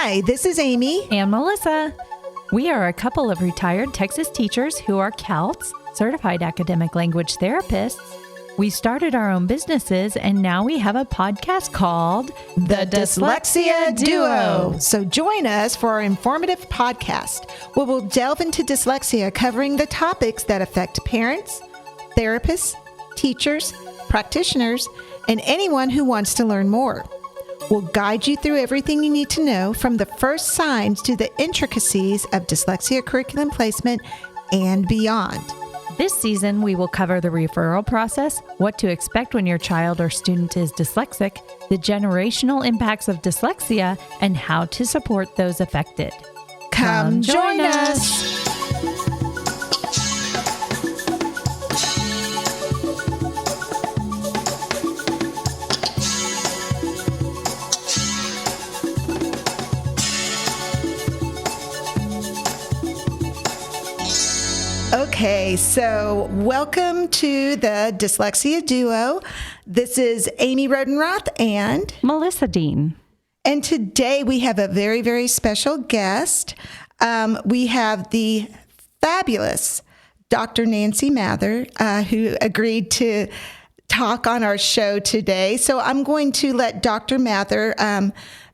Hi, this is Amy and Melissa. We are a couple of retired Texas teachers who are CALTs, Certified Academic Language Therapists. We started our own businesses, and now we have a podcast called The Dyslexia Duo. So join us for our informative podcast, where we'll delve into dyslexia, covering the topics that affect parents, therapists, teachers, practitioners, and anyone who wants to learn more. We'll guide you through everything you need to know, from the first signs to the intricacies of dyslexia curriculum placement and beyond. This season, we will cover the referral process, what to expect when your child or student is dyslexic, the generational impacts of dyslexia, and how to support those affected. Come join us! Okay, so welcome to the Dyslexia Duo. This is Amy Rodenroth and Melissa Dean. And today we have a very, very special guest. We have the fabulous Dr. Nancy Mather, who agreed to talk on our show today. So I'm going to let Dr. Mather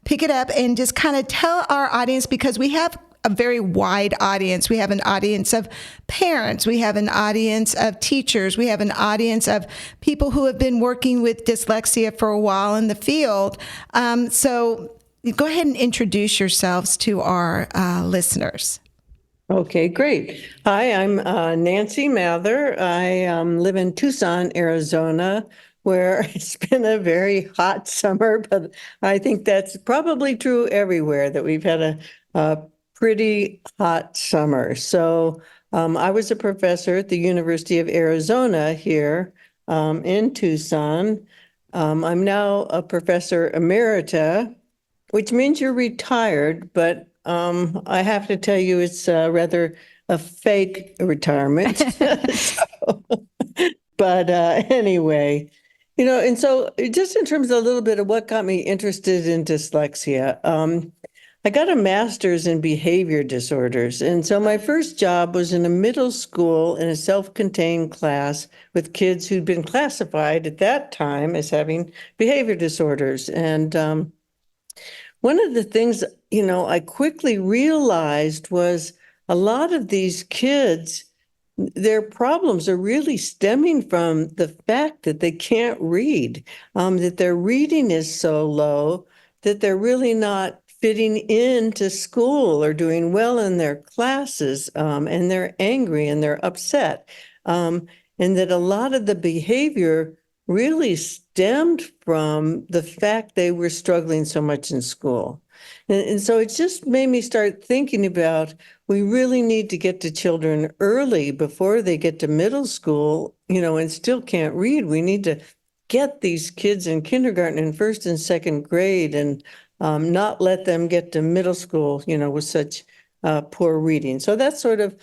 pick it up and just kind of tell our audience, because we have a very wide audience. We have an audience of parents. We have an audience of teachers. We have an audience of people who have been working with dyslexia for a while in the field. So go ahead and introduce yourselves to our listeners. Okay, great. Hi, I'm Nancy Mather. I live in Tucson, Arizona, where it's been a very hot summer, but I think that's probably true everywhere, that we've had a pretty hot summer. So I was a professor at the University of Arizona here in Tucson. I'm now a professor emerita, which means you're retired, but I have to tell you it's rather a fake retirement. But anyway, and so just in terms of a little bit of what got me interested in dyslexia, I got a master's in behavior disorders. And so my first job was in a middle school in a self-contained class with kids who'd been classified at that time as having behavior disorders. And one of the things, I quickly realized was a lot of these kids, their problems are really stemming from the fact that they can't read, that their reading is so low that they're really not fitting into school or doing well in their classes, and they're angry and they're upset, and that a lot of the behavior really stemmed from the fact they were struggling so much in school. And so it just made me start thinking about, we really need to get to children early before they get to middle school, and still can't read. We need to get these kids in kindergarten and first and second grade, and not let them get to middle school, with such poor reading. So that sort of,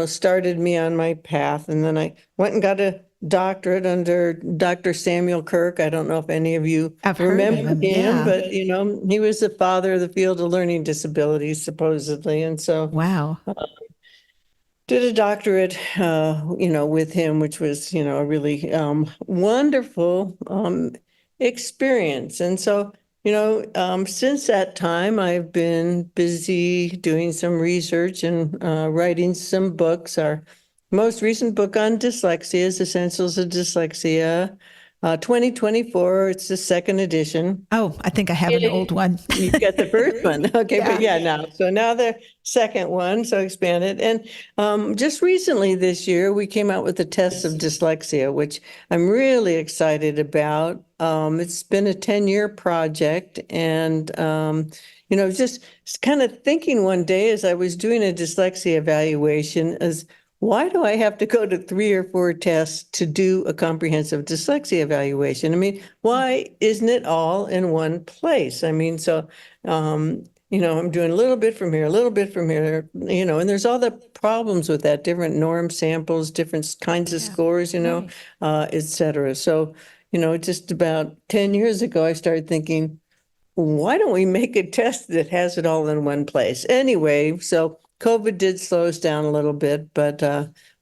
started me on my path. And then I went and got a doctorate under Dr. Samuel Kirk. I don't know if any of you remember him, yeah. But, he was the father of the field of learning disabilities, supposedly. And so Wow. Did a doctorate, with him, which was, a really wonderful experience. And so, since that time, I've been busy doing some research and writing some books. Our most recent book on dyslexia is Essentials of Dyslexia, 2024. It's the second edition. Oh, I think I have an old one. You've got the first one. Okay, Yeah. But now the second one, so expanded. And just recently this year, we came out with the tests of dyslexia, which I'm really excited about. It's been a 10-year project, and just kind of thinking one day as I was doing a dyslexia evaluation, as why do I have to go to 3 or 4 tests to do a comprehensive dyslexia evaluation? I mean, why isn't it all in one place? I mean, so, I'm doing a little bit from here, a little bit from here, and there's all the problems with that, different norm samples, different kinds of scores, et cetera. So, just about 10 years ago, I started thinking, why don't we make a test that has it all in one place? Anyway, so COVID did slow us down a little bit, but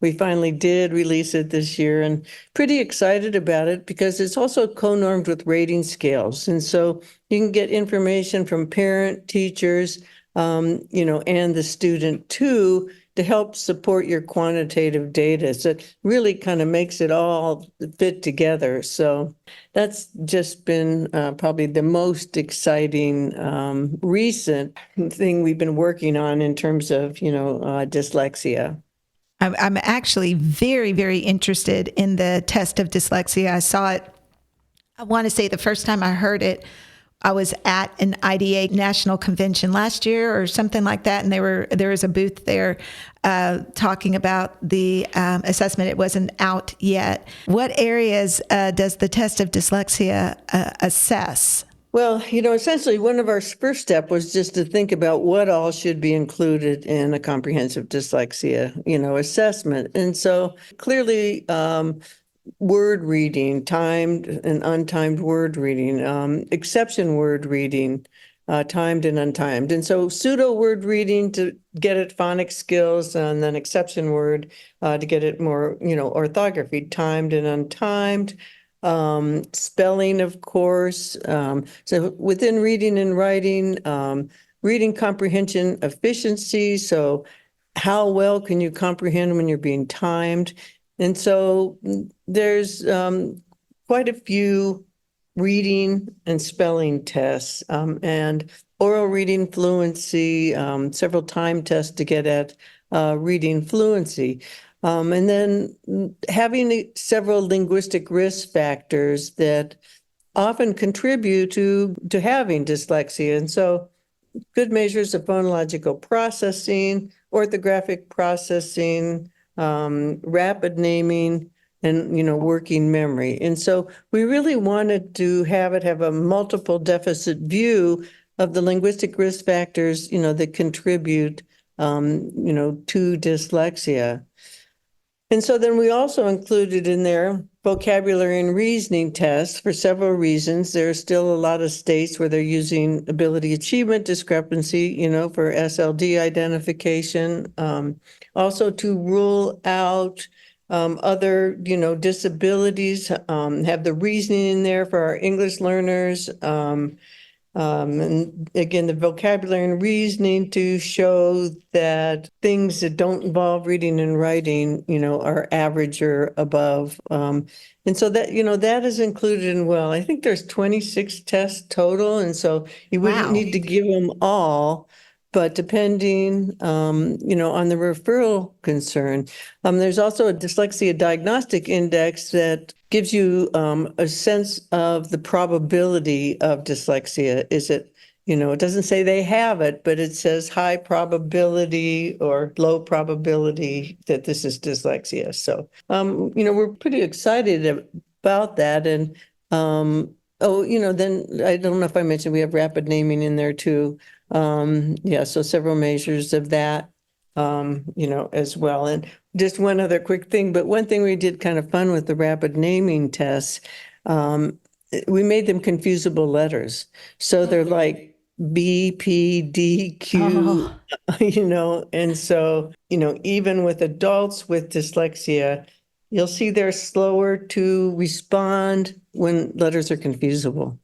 we finally did release it this year, and pretty excited about it because it's also co-normed with rating scales. And so you can get information from parent, teachers, and the student too, to help support your quantitative data. So it really kind of makes it all fit together. So that's just been probably the most exciting recent thing we've been working on in terms of, dyslexia. I'm actually very, very interested in the test of dyslexia. I saw it, I want to say the first time I heard it, I was at an IDA national convention last year or something like that, and there was a booth there talking about the assessment. It wasn't out yet. What areas does the test of dyslexia assess? Well, essentially one of our first step was just to think about what all should be included in a comprehensive dyslexia, assessment. And so clearly, word reading, timed and untimed word reading, exception word reading, timed and untimed. And so pseudo word reading to get at phonics skills, and then exception word to get it more, orthography, timed and untimed. Spelling, of course. So within reading and writing, reading comprehension efficiency. So how well can you comprehend when you're being timed? And so there's quite a few reading and spelling tests, and oral reading fluency, several time tests to get at reading fluency. And then having several linguistic risk factors that often contribute to having dyslexia. And so good measures of phonological processing, orthographic processing, rapid naming, and working memory. And so we really wanted to have a multiple deficit view of the linguistic risk factors, that contribute, to dyslexia. And so then we also included in there vocabulary and reasoning tests for several reasons. There are still a lot of states where they're using ability achievement discrepancy, for SLD identification. Also to rule out other, disabilities, have the reasoning in there for our English learners. And again, the vocabulary and reasoning to show that things that don't involve reading and writing, are average or above. And so that, that is included in, well, I think there's 26 tests total. And so you wouldn't Wow. need to give them all, but depending, on the referral concern. There's also a dyslexia diagnostic index that gives you a sense of the probability of dyslexia. Is it, it doesn't say they have it, but it says high probability or low probability that this is dyslexia. So, we're pretty excited about that. And, then I don't know if I mentioned we have rapid naming in there too. So several measures of that, as well. And just one other quick thing, but one thing we did kind of fun with the rapid naming tests, we made them confusable letters. So they're like B, P, D, Q, and so, even with adults with dyslexia, you'll see they're slower to respond when letters are confusable,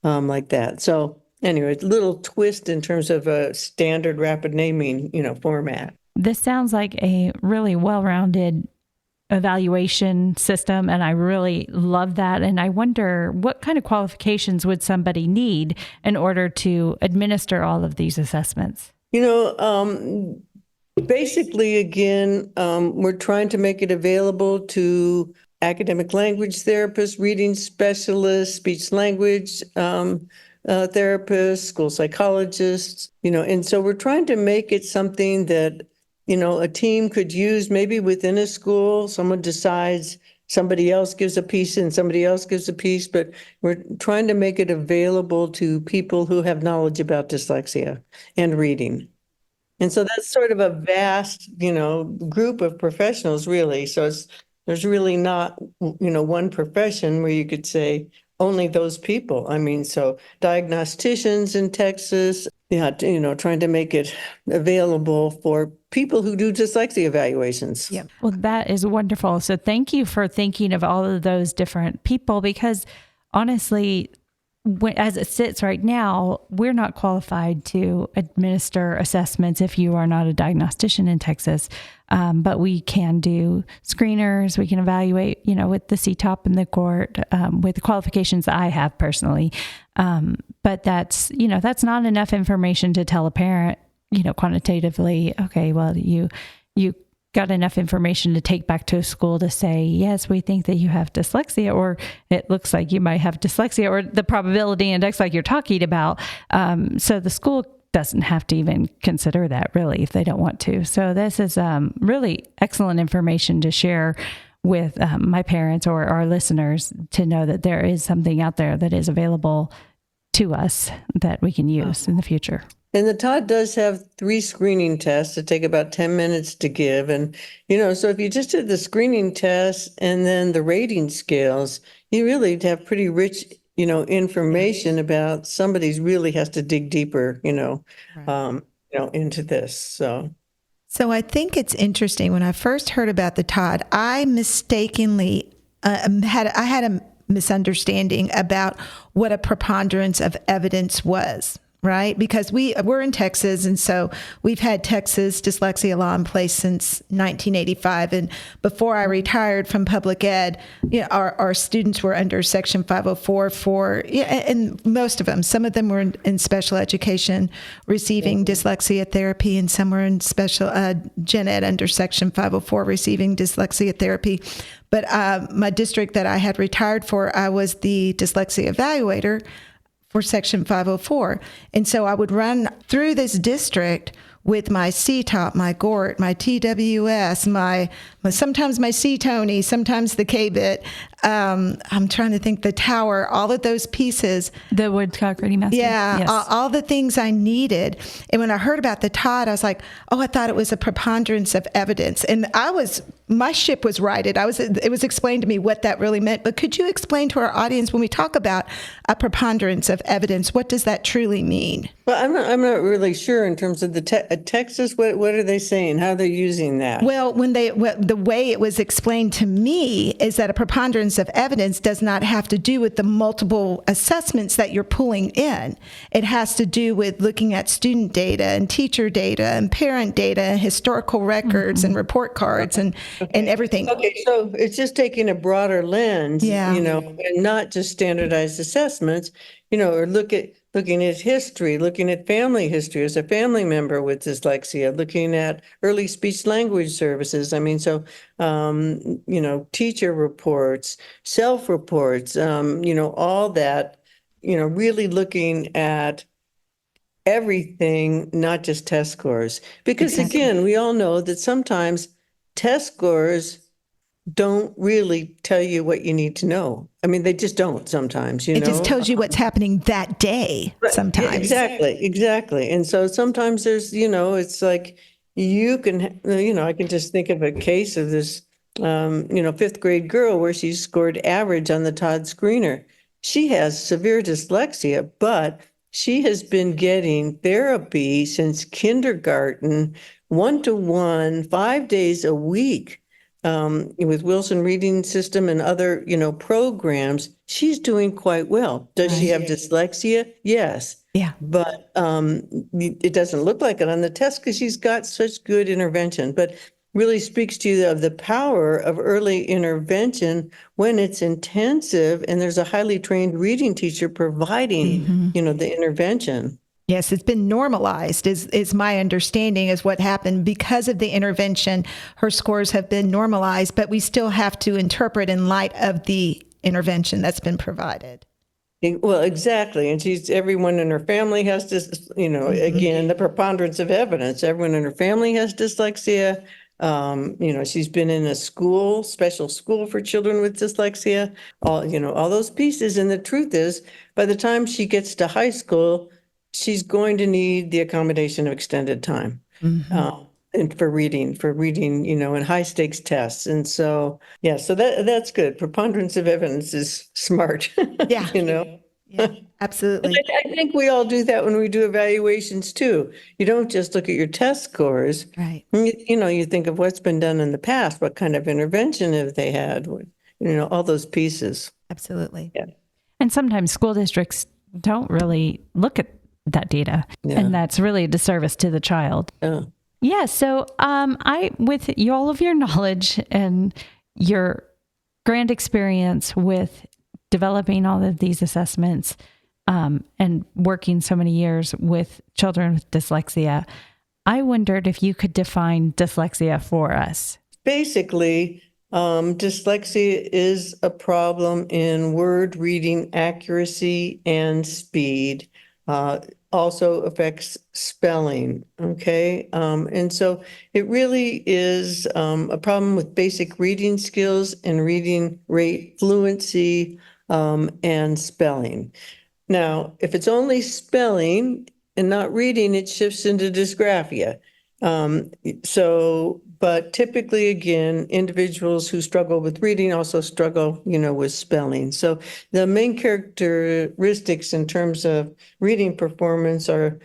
like that. So anyway, a little twist in terms of a standard rapid naming, format. This sounds like a really well-rounded evaluation system, and I really love that. And I wonder what kind of qualifications would somebody need in order to administer all of these assessments? Basically, again, we're trying to make it available to academic language therapists, reading specialists, speech language therapists, school psychologists, and so we're trying to make it something that, a team could use maybe within a school. Someone decides, somebody else gives a piece and somebody else gives a piece, but we're trying to make it available to people who have knowledge about dyslexia and reading. And so that's sort of a vast, group of professionals, really. So there's really not, one profession where you could say, only those people. I mean, so diagnosticians in Texas, yeah, trying to make it available for people who do dyslexia evaluations. Yep. Well, that is wonderful. So thank you for thinking of all of those different people, because honestly, as it sits right now, we're not qualified to administer assessments if you are not a diagnostician in Texas. But we can do screeners. We can evaluate, with the CTOP and the court, with the qualifications that I have personally. But that's not enough information to tell a parent, quantitatively, okay, well, you got enough information to take back to a school to say, yes, we think that you have dyslexia, or it looks like you might have dyslexia, or the probability index like you're talking about. So the school doesn't have to even consider that, really, if they don't want to. So this is really excellent information to share with my parents or our listeners, to know that there is something out there that is available to us that we can use in the future. And the Todd does have 3 screening tests that take about 10 minutes to give. And, so if you just did the screening tests and then the rating scales, you really have pretty rich, information about somebody's really has to dig deeper, into this. So I think it's interesting. When I first heard about the Todd, I mistakenly had a misunderstanding about what a preponderance of evidence was. Right? Because we're in Texas, and so we've had Texas dyslexia law in place since 1985. And before I retired from public ed, our students were under Section 504 and most of them. Some of them were in special education receiving dyslexia therapy, and some were in special gen ed under Section 504 receiving dyslexia therapy. But my district that I had retired for, I was the dyslexia evaluator for Section 504. And so I would run through this district with my CTOP, my GORT, my TWS, sometimes my C-Tony, sometimes the K-bit. I'm trying to think, the tower, all of those pieces. The Woodcock Reading Master. Yeah, yes. all the things I needed. And when I heard about the Todd, I was like, oh, I thought it was a preponderance of evidence. And my ship was righted. It was explained to me what that really meant. But could you explain to our audience, when we talk about a preponderance of evidence, what does that truly mean? Well, I'm not really sure in terms of the Texas. What are they saying? How they're using that? Well, the way it was explained to me is that a preponderance of evidence does not have to do with the multiple assessments that you're pulling in. It has to do with looking at student data and teacher data and parent data, and historical records and report cards and everything. Okay, so it's just taking a broader lens, and not just standardized assessments, or looking at history, looking at family history as a family member with dyslexia, looking at early speech language services. I mean, so, teacher reports, self-reports, all that, really looking at everything, not just test scores. Because again, we all know that sometimes test scores don't really tell you what you need to know. I mean, they just don't sometimes, It just tells you what's happening that day sometimes. Exactly. And so sometimes there's, it's like you can, I can just think of a case of this, 5th grade girl where she scored average on the Todd screener. She has severe dyslexia, but she has been getting therapy since kindergarten, 1-to-1, 5 days a week. With Wilson Reading System and other, programs, she's doing quite well. Does she have dyslexia? Yes. Yeah. But it doesn't look like it on the test because she's got such good intervention. But really speaks to you of the power of early intervention when it's intensive and there's a highly trained reading teacher providing, the intervention. Yes, it's been normalized is my understanding is what happened because of the intervention. Her scores have been normalized, but we still have to interpret in light of the intervention that's been provided. Well, exactly. And everyone in her family has this, again, the preponderance of evidence. Everyone in her family has dyslexia. She's been in a special school for children with dyslexia, all those pieces. And the truth is, by the time she gets to high school, she's going to need the accommodation of extended time. and for reading, in high stakes tests. And so, yeah, so that's good. Preponderance of evidence is smart, Yeah. Yeah, And absolutely. I think we all do that when we do evaluations too. You don't just look at your test scores. Right. You think of what's been done in the past, what kind of intervention have they had, all those pieces. Absolutely. Yeah. And sometimes school districts don't really look at that data. Yeah. And that's really a disservice to the child. Yeah. Yeah. So with all of your knowledge and your grand experience with developing all of these assessments and working so many years with children with dyslexia, I wondered if you could define dyslexia for us. Basically, dyslexia is a problem in word reading accuracy and speed. Also affects spelling. Okay. And so it really is a problem with basic reading skills and reading rate fluency and spelling. Now, if it's only spelling and not reading, it shifts into dysgraphia. But typically, again, individuals who struggle with reading also struggle, with spelling. So the main characteristics in terms of reading performance are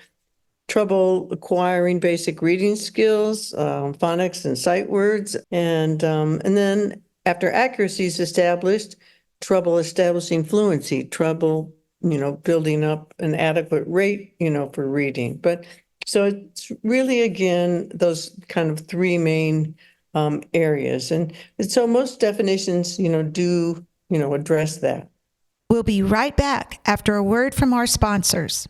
trouble acquiring basic reading skills, phonics and sight words, and then after accuracy is established, trouble establishing fluency, trouble, building up an adequate rate, for reading. But so it's really, again, those kind of three main areas. And so most definitions, do, address that. We'll be right back after a word from our sponsors.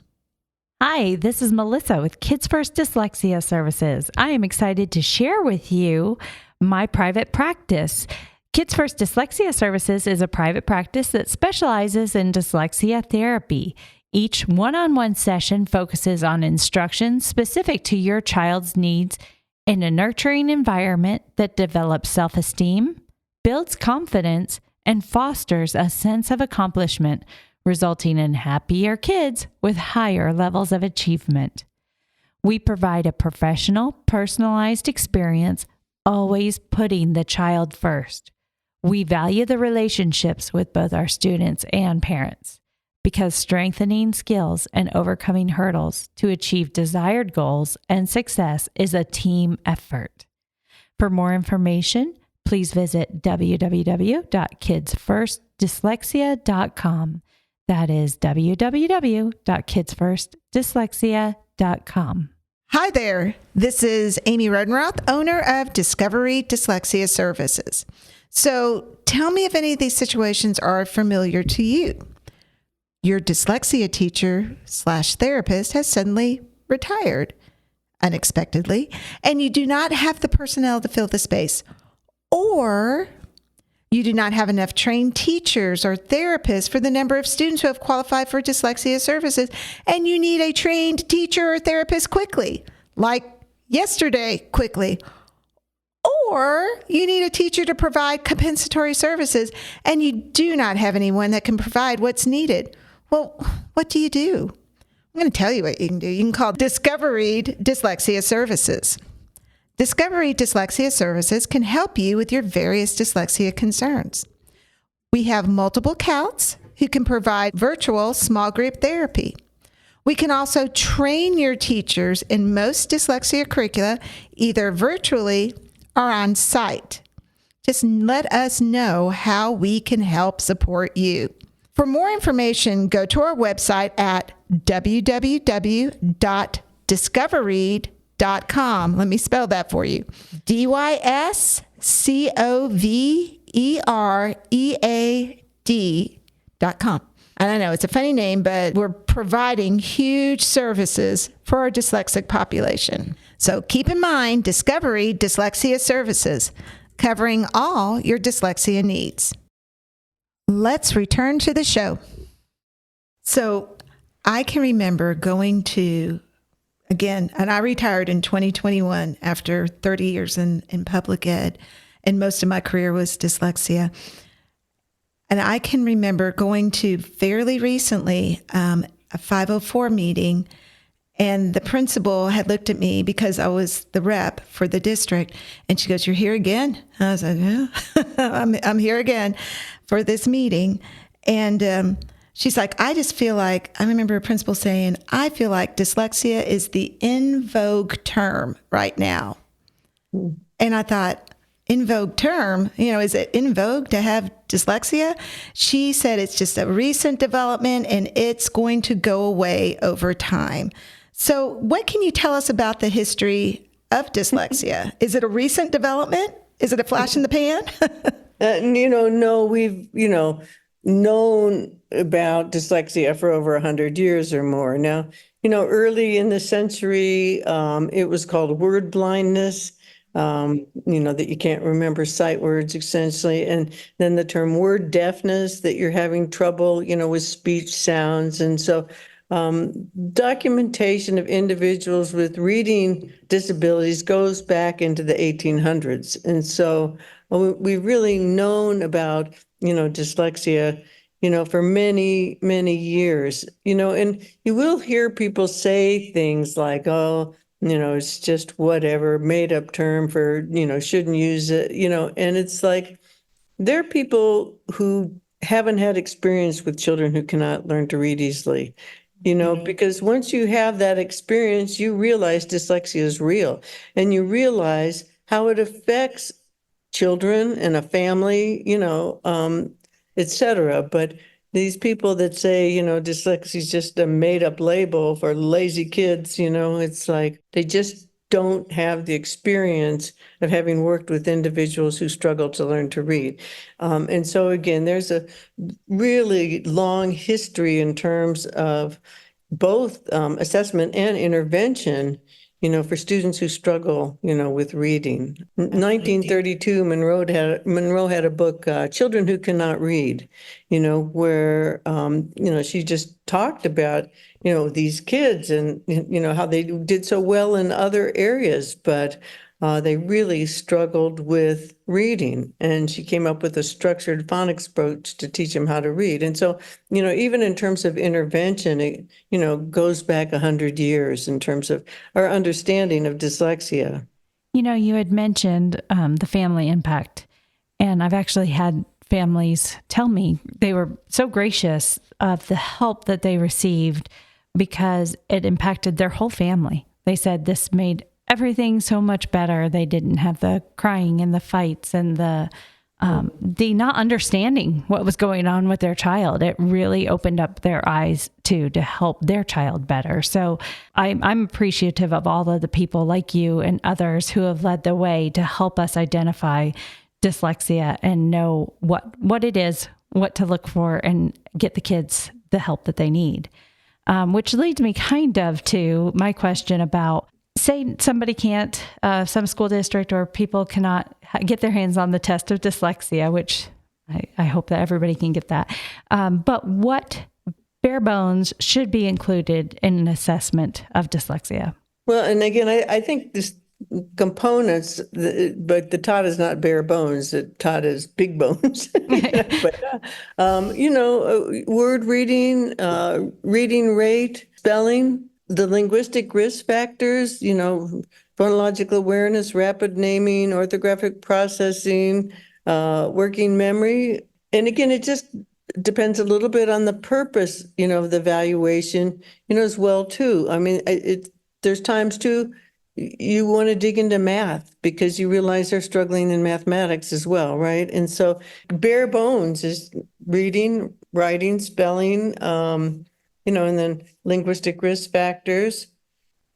Hi, this is Melissa with Kids First Dyslexia Services. I am excited to share with you my private practice. Kids First Dyslexia Services is a private practice that specializes in dyslexia therapy. Each one-on-one session focuses on instruction specific to your child's needs in a nurturing environment that develops self-esteem, builds confidence, and fosters a sense of accomplishment, resulting in happier kids with higher levels of achievement. We provide a professional, personalized experience, always putting the child first. We value the relationships with both our students and parents, because strengthening skills and overcoming hurdles to achieve desired goals and success is a team effort. For more information, please visit www.kidsfirstdyslexia.com. That is www.kidsfirstdyslexia.com. Hi there. This is Amy Rodenroth, owner of Discovery Dyslexia Services. So tell me if any of these situations are familiar to you. Your dyslexia teacher / therapist has suddenly retired unexpectedly, and you do not have the personnel to fill the space, or you do not have enough trained teachers or therapists for the number of students who have qualified for dyslexia services, and you need a trained teacher or therapist quickly, like yesterday quickly. Or you need a teacher to provide compensatory services, and you do not have anyone that can provide what's needed. Well, what do? I'm going to tell you what you can do. You can call Discovery Dyslexia Services. Discovery Dyslexia Services can help you with your various dyslexia concerns. We have multiple CALTs who can provide virtual small group therapy. We can also train your teachers in most dyslexia curricula, either virtually or on site. Just let us know how we can help support you. For more information, go to our website at www.discovereed.com. Let me spell that for you. DYSCOVEREAD.com. And I know it's a funny name, but we're providing huge services for our dyslexic population. So keep in mind, Discovery Dyslexia Services, covering all your dyslexia needs. Let's return to the show. So I can remember going to, again, and I retired in 2021 after 30 years in public ed, and most of my career was dyslexia. And I can remember going to fairly recently a 504 meeting, And the principal had looked at me because I was the rep for the district. And she goes, "You're here again?" I was like, "Yeah, I'm here again for this meeting." And she's like, "I just feel like," I remember a principal saying, "I feel like dyslexia is the in vogue term right now." And I thought, in vogue term, is it in vogue to have dyslexia? She said it's just a recent development and it's going to go away over time. So what can you tell us about the history of dyslexia? Is it a recent development? Is it a flash in the pan? No, we've, known about dyslexia for over 100 years or more. Now, early in the century, it was called word blindness. That you can't remember sight words essentially. And then the term word deafness, that you're having trouble, with speech sounds. And so documentation of individuals with reading disabilities goes back into the 1800s. And so we've really known about, dyslexia, for many, many years, and you will hear people say things like, "Oh, it's just whatever, made up term for, shouldn't use it," and it's like, there are people who haven't had experience with children who cannot learn to read easily, because once you have that experience, you realize dyslexia is real and you realize how it affects children and a family, et cetera. But these people that say, dyslexia is just a made up label for lazy kids, it's like they just don't have the experience of having worked with individuals who struggle to learn to read. And so again, there's a really long history in terms of both assessment and intervention, for students who struggle, with reading. 1932, Monroe had a book, Children Who Cannot Read, where, she just talked about, these kids and, how they did so well in other areas, but they really struggled with reading. And she came up with a structured phonics approach to teach them how to read. And so, even in terms of intervention, it, goes back 100 years in terms of our understanding of dyslexia. You had mentioned the family impact, and I've actually had families tell me they were so gracious of the help that they received because it impacted their whole family. They said this made everything so much better. They didn't have the crying and the fights and the not understanding what was going on with their child. It really opened up their eyes to help their child better. So I'm appreciative of all of the people like you and others who have led the way to help us identify dyslexia and know what it is, what to look for, and get the kids the help that they need. Which leads me kind of to my question about, say somebody can't, some school district or people cannot get their hands on the test of dyslexia, which I hope that everybody can get that. But what bare bones should be included in an assessment of dyslexia? Well, and again, I think this components, but the tot is not bare bones. The tot is big bones. But word reading, reading rate, spelling, the linguistic risk factors, phonological awareness, rapid naming, orthographic processing, working memory. And again, it just depends a little bit on the purpose, of the evaluation, as well too. I mean, there's times too, you want to dig into math because you realize they're struggling in mathematics as well, right? And so bare bones is reading, writing, spelling, and then linguistic risk factors.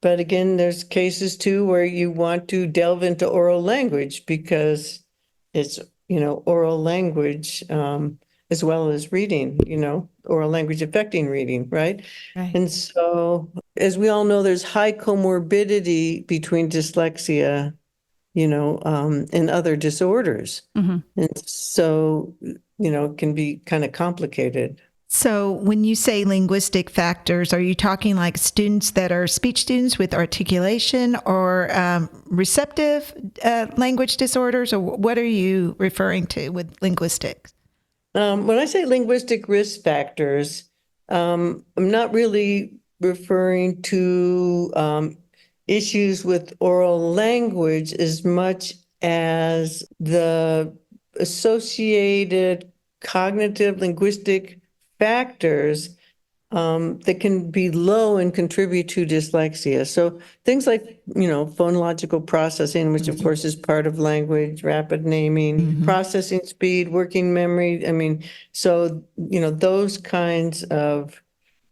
But again, there's cases too where you want to delve into oral language because it's, oral language as well as reading, oral language affecting reading, right? And so, as we all know, there's high comorbidity between dyslexia, and other disorders. Mm-hmm. And so, it can be kind of complicated. So when you say linguistic factors, are you talking like students that are speech students with articulation or receptive language disorders, or what are you referring to with linguistics? When I say linguistic risk factors, I'm not really referring to issues with oral language as much as the associated cognitive linguistic factors that can be low and contribute to dyslexia. So things like, phonological processing, which of course is part of language, rapid naming, processing speed, working memory. I mean, so, those kinds of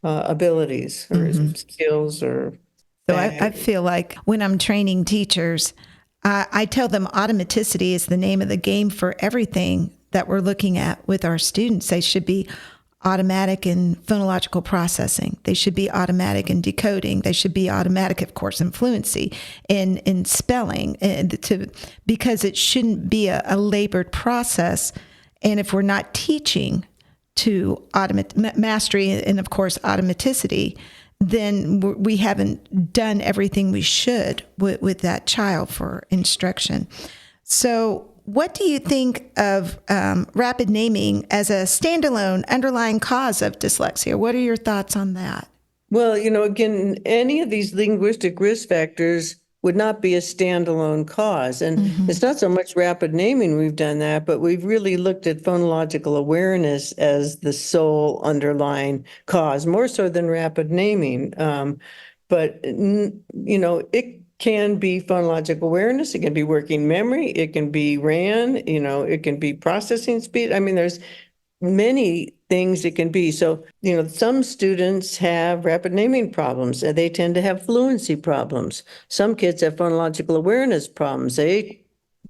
abilities or skills or. So I feel like when I'm training teachers, I tell them automaticity is the name of the game for everything that we're looking at with our students. They should be automatic in phonological processing. They should be automatic in decoding. They should be automatic, of course, in fluency, in spelling, because it shouldn't be a labored process. And if we're not teaching to mastery and, of course, automaticity, then we haven't done everything we should with that child for instruction. So what do you think of rapid naming as a standalone underlying cause of dyslexia? What are your thoughts on that? Well, again, any of these linguistic risk factors would not be a standalone cause. And it's not so much rapid naming we've done that, but we've really looked at phonological awareness as the sole underlying cause, more so than rapid naming. But it can be phonological awareness, it can be working memory, it can be RAN, it can be processing speed. I mean, there's many things it can be. So, some students have rapid naming problems and they tend to have fluency problems. Some kids have phonological awareness problems. They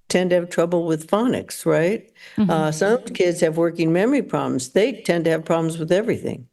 tend to have trouble with phonics, right? Some kids have working memory problems. They tend to have problems with everything,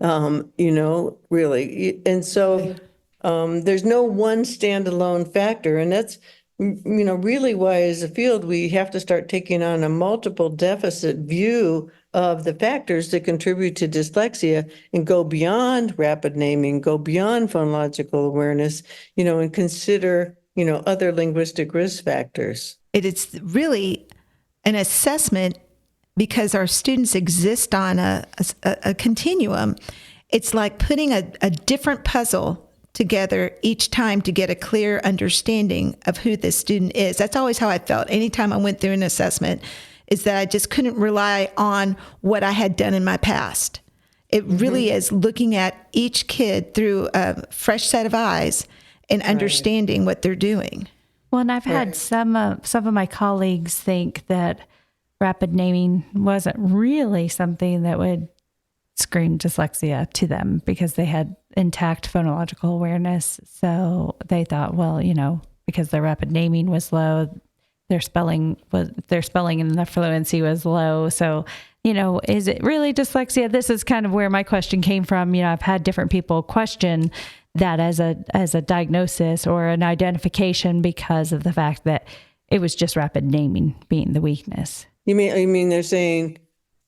really. And so there's no one standalone factor. And that's, really why as a field, we have to start taking on a multiple deficit view of the factors that contribute to dyslexia and go beyond rapid naming, go beyond phonological awareness, and consider, other linguistic risk factors. It is really an assessment because our students exist on a continuum. It's like putting a different puzzle together each time to get a clear understanding of who this student is. That's always how I felt anytime I went through an assessment, is that I just couldn't rely on what I had done in my past. It really is looking at each kid through a fresh set of eyes and understanding what they're doing. Well, and I've had some of my colleagues think that rapid naming wasn't really something that would scream dyslexia to them because they had intact phonological awareness. So they thought, well, because their rapid naming was low, their spelling and the fluency was low. So, is it really dyslexia? This is kind of where my question came from. I've had different people question that as a diagnosis or an identification because of the fact that it was just rapid naming being the weakness. You mean they're saying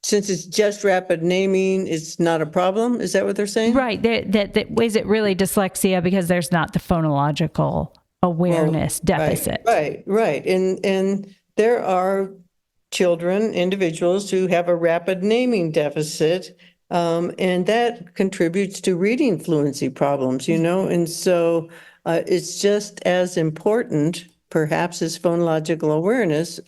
since it's just rapid naming, it's not a problem? Is that what they're saying? Right. That is it really dyslexia because there's not the phonological awareness deficit? Right. And there are individuals who have a rapid naming deficit, and that contributes to reading fluency problems, and so it's just as important, perhaps, as phonological awareness,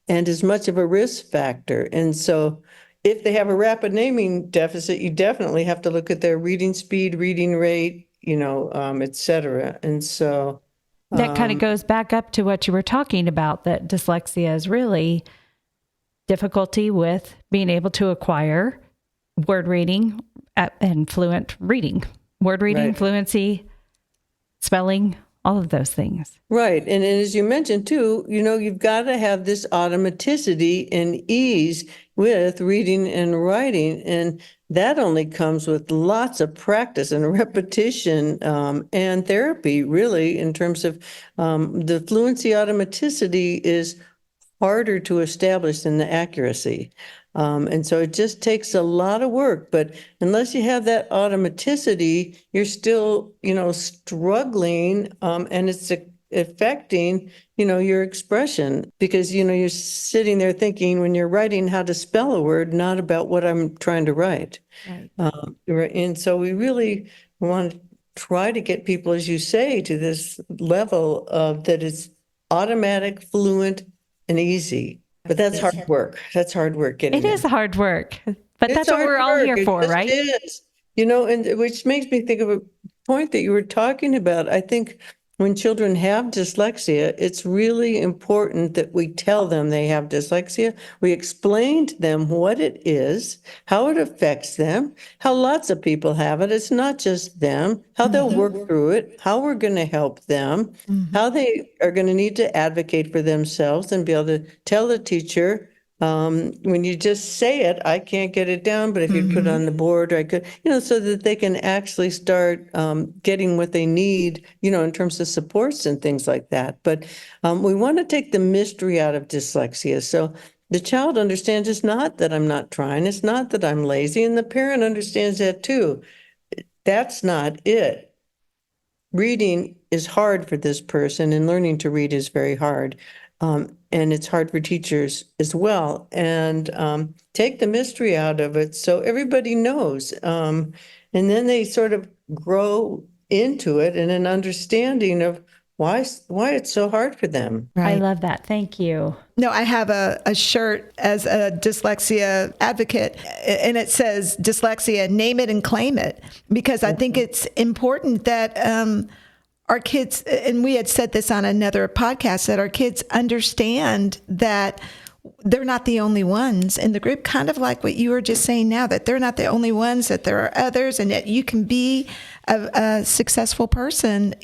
and as much of a risk factor. And so if they have a rapid naming deficit, you definitely have to look at their reading speed, reading rate, et cetera. And so that kind of goes back up to what you were talking about, that dyslexia is really difficulty with being able to acquire word reading and fluent reading, word reading, fluency, spelling, all of those things. Right. And as you mentioned too, you've got to have this automaticity and ease with reading and writing. And that only comes with lots of practice and repetition and therapy, really, in terms of the fluency automaticity is harder to establish than the accuracy. And so it just takes a lot of work. But unless you have that automaticity, you're still, struggling, and it's affecting, your expression because, you're sitting there thinking when you're writing how to spell a word, not about what I'm trying to write. Right. And so we really We want to try to get people, as you say, to this level of that it's automatic, fluent, and easy. But that's hard work. That's hard work getting It there. is hard work, but It's that's what hard we're all work. here It for, just right? is. And which makes me think of a point that you were talking about. I think when children have dyslexia, it's really important that we tell them they have dyslexia. We explain to them what it is, how it affects them, how lots of people have it. It's not just them, how they'll work through it, how we're going to help them, how they are going to need to advocate for themselves and be able to tell the teacher, when you just say it, I can't get it down, but if you put it on the board, I could, so that they can actually start getting what they need, in terms of supports and things like that. But we want to take the mystery out of dyslexia. So the child understands it's not that I'm not trying, it's not that I'm lazy, and the parent understands that too. That's not it. Reading is hard for this person, and learning to read is very hard. And it's hard for teachers as well. And take the mystery out of it so everybody knows. And then they sort of grow into it and an understanding of why it's so hard for them. I Right. love that. Thank you. No, I have a shirt as a dyslexia advocate, and it says dyslexia, name it and claim it, because I think it's important that our kids, and we had said this on another podcast, that our kids understand that they're not the only ones in the group, kind of like what you were just saying now, that they're not the only ones, that there are others, and that you can be a successful person,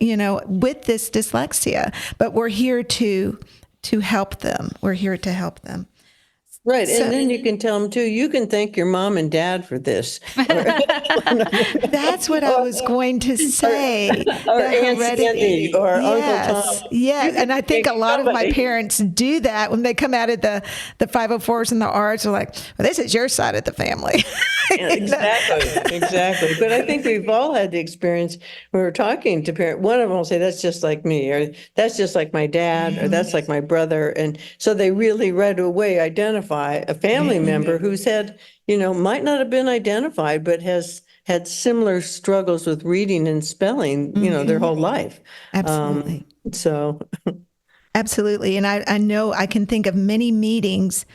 with this dyslexia. But we're here to help them. We're here to help them. Right. So- And then you can tell them too, you can thank your mom and dad for this. That's what I was going to say. Or The Aunt heredity. Sandy or Yes, Uncle Tom. yes. And I think a lot of my somebody. parents do that when they come out of the 504s and the R's. They're like, well, this is your side of the family. Yeah, exactly. But I think we've all had the experience when we're talking to parents. One of them will say, that's just like me, or that's just like my dad, or that's like my brother. And so they really right away identify a family member who's had, might not have been identified, but has had similar struggles with reading and spelling, their whole life. Absolutely. So, Absolutely. And I know I can think of many meetings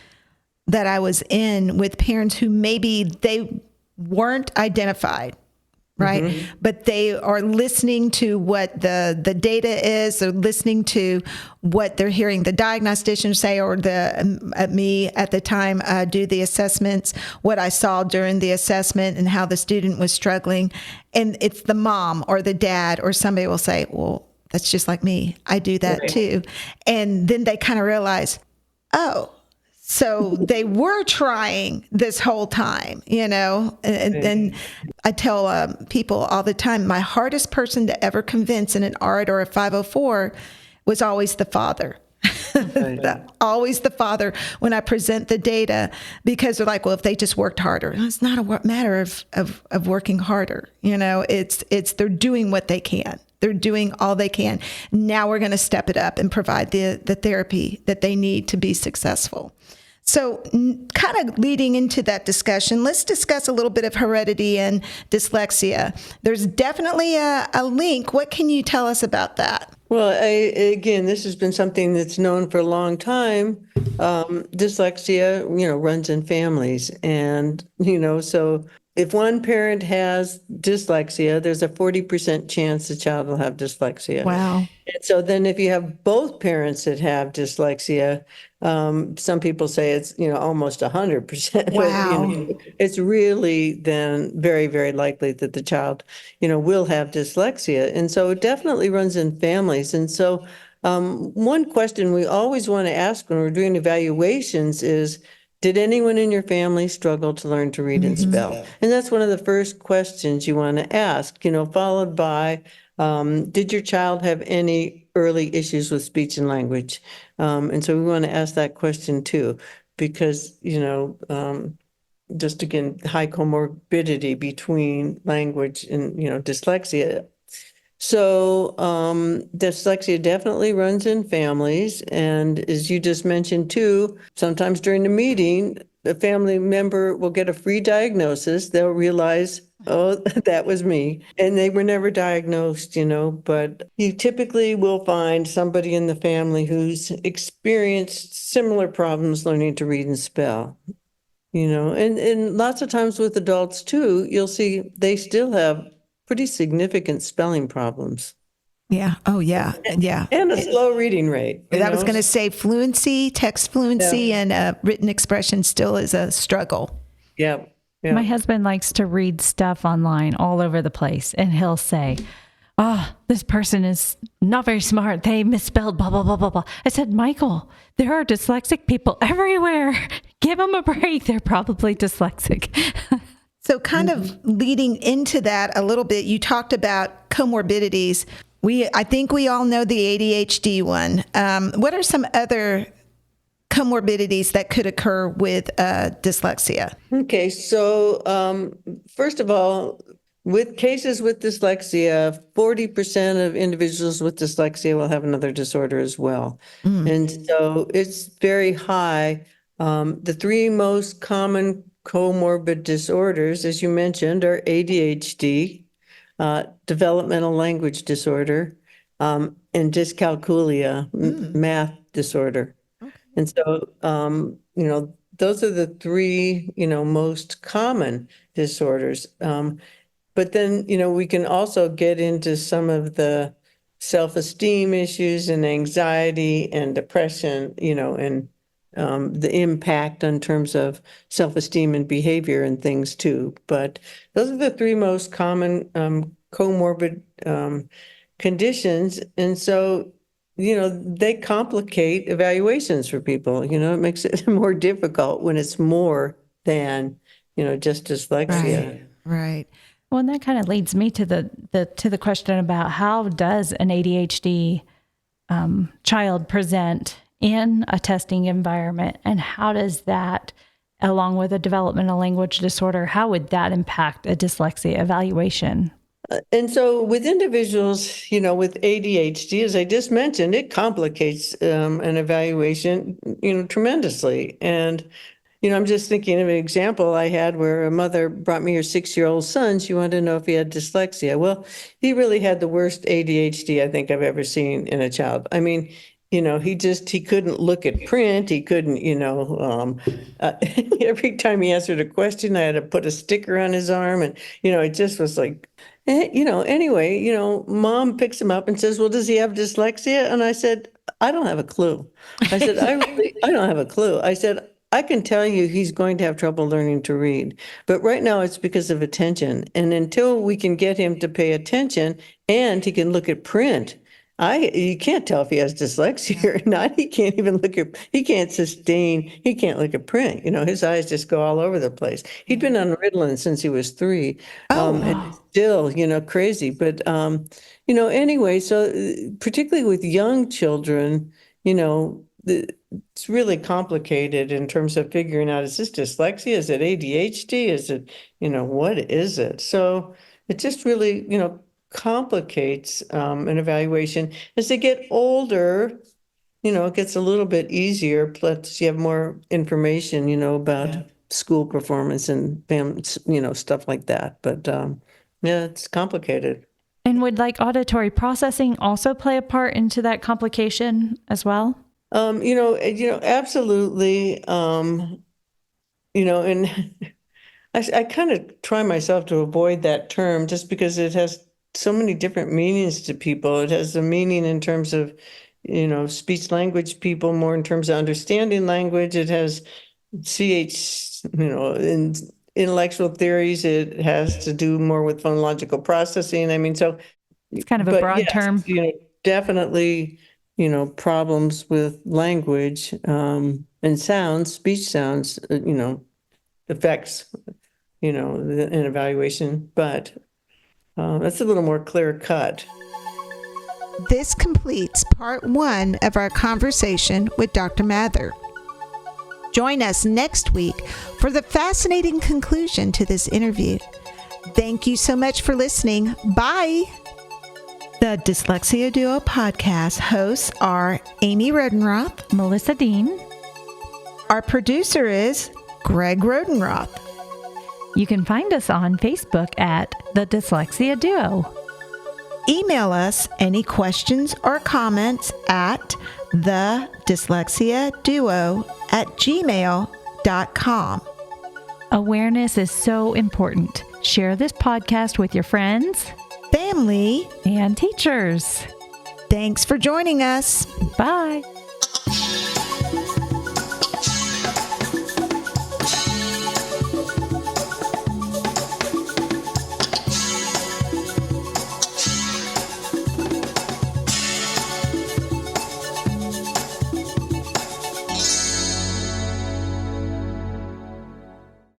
that I was in with parents who maybe they weren't identified, right? But they are listening to what the data is. They're listening to what they're hearing the diagnostician say, or me at the time do the assessments, what I saw during the assessment and how the student was struggling. And it's the mom or the dad or somebody will say, well, that's just like me. I do that too. And then they kind of realize, oh, so they were trying this whole time, and I tell people all the time, my hardest person to ever convince in an art or a 504 was always the father. Always the father when I present the data, because they're like, well, if they just worked harder. It's not a matter of working harder. It's they're doing what they can. They're doing all they can. Now we're going to step it up and provide the therapy that they need to be successful. So kind of leading into that discussion, let's discuss a little bit of heredity and dyslexia. There's definitely a link. What can you tell us about that? well, again, this has been something that's known for a long time. Dyslexia, runs in families. And, so if one parent has dyslexia, there's a 40% chance the child will have dyslexia. Wow. And so then if you have both parents that have dyslexia, some people say it's, almost 100%. Wow. But, it's really then very, very likely that the child, will have dyslexia. And so it definitely runs in families. And so one question we always want to ask when we're doing evaluations is, did anyone in your family struggle to learn to read and spell? And that's one of the first questions you want to ask, followed by, did your child have any early issues with speech and language? And so we want to ask that question too, because, just again, high comorbidity between language and, dyslexia. So dyslexia definitely runs in families. And as you just mentioned too, sometimes during the meeting, a family member will get a free diagnosis. They'll realize, oh, that was me. And they were never diagnosed, but you typically will find somebody in the family who's experienced similar problems learning to read and spell. And lots of times with adults too, you'll see they still have pretty significant spelling problems. Yeah. Oh, yeah. Yeah. And a slow reading rate. I was going to say fluency, text fluency, and written expression still is a struggle. Yeah. My husband likes to read stuff online all over the place, and he'll say, this person is not very smart. They misspelled blah, blah, blah, blah, blah. I said, Michael, there are dyslexic people everywhere. Give them a break. They're probably dyslexic. So kind of leading into that a little bit, you talked about comorbidities. I think we all know the ADHD one. What are some other comorbidities that could occur with dyslexia? Okay, so first of all, with cases with dyslexia, 40% of individuals with dyslexia will have another disorder as well. And so it's very high. The three most common comorbid disorders, as you mentioned, are ADHD, developmental language disorder, and dyscalculia, math disorder. Okay. And so, those are the three, most common disorders. But then, we can also get into some of the self-esteem issues and anxiety and depression, and the impact in terms of self-esteem and behavior and things too. But those are the three most common comorbid conditions. And so, they complicate evaluations for people. It makes it more difficult when it's more than, just dyslexia. Right. Well, and that kind of leads me to the question about how does an ADHD child present in a testing environment, and how does that, along with a developmental language disorder, how would that impact a dyslexia evaluation? And so with individuals, with ADHD, as I just mentioned, it complicates an evaluation, tremendously. And I'm just thinking of an example I had where a mother brought me her 6-year-old son. She wanted to know if he had dyslexia. Well, he really had the worst ADHD I think I've ever seen in a child. I mean, he couldn't look at print. He couldn't, every time he answered a question, I had to put a sticker on his arm. And, it just was like, anyway, mom picks him up and says, well, does he have dyslexia? And I said, I don't have a clue. I said, I don't have a clue. I said, I can tell you he's going to have trouble learning to read, but right now it's because of attention. And until we can get him to pay attention and he can look at print, you can't tell if he has dyslexia or not. He can't even he can't look at print. His eyes just go all over the place. He'd been on Ritalin since he was 3. And still, crazy. But, anyway, so particularly with young children, it's really complicated in terms of figuring out, is this dyslexia? Is it ADHD? Is it, what is it? So it just really, complicates an evaluation. As they get older, it gets a little bit easier. Plus you have more information, about school performance and stuff like that. But it's complicated. And would auditory processing also play a part into that complication as well? Absolutely. And I kind of try myself to avoid that term just because it has so many different meanings to people. It has a meaning in terms of, speech language people, more in terms of understanding language. It has in intellectual theories, it has to do more with phonological processing. I mean, so it's kind of a broad term. Definitely, problems with language and sounds, speech sounds, affects, an evaluation, but that's a little more clear cut. This completes part 1 of our conversation with Dr. Mather. Join us next week for the fascinating conclusion to this interview. Thank you so much for listening. Bye. The Dyslexia Duo podcast hosts are Amy Rodenroth, Melissa Dean. Our producer is Greg Rodenroth. You can find us on Facebook at the Dyslexia Duo. Email us any questions or comments at thedyslexiaduo@gmail.com. Awareness is so important. Share this podcast with your friends, Family, and teachers. thanks for joining us. Bye.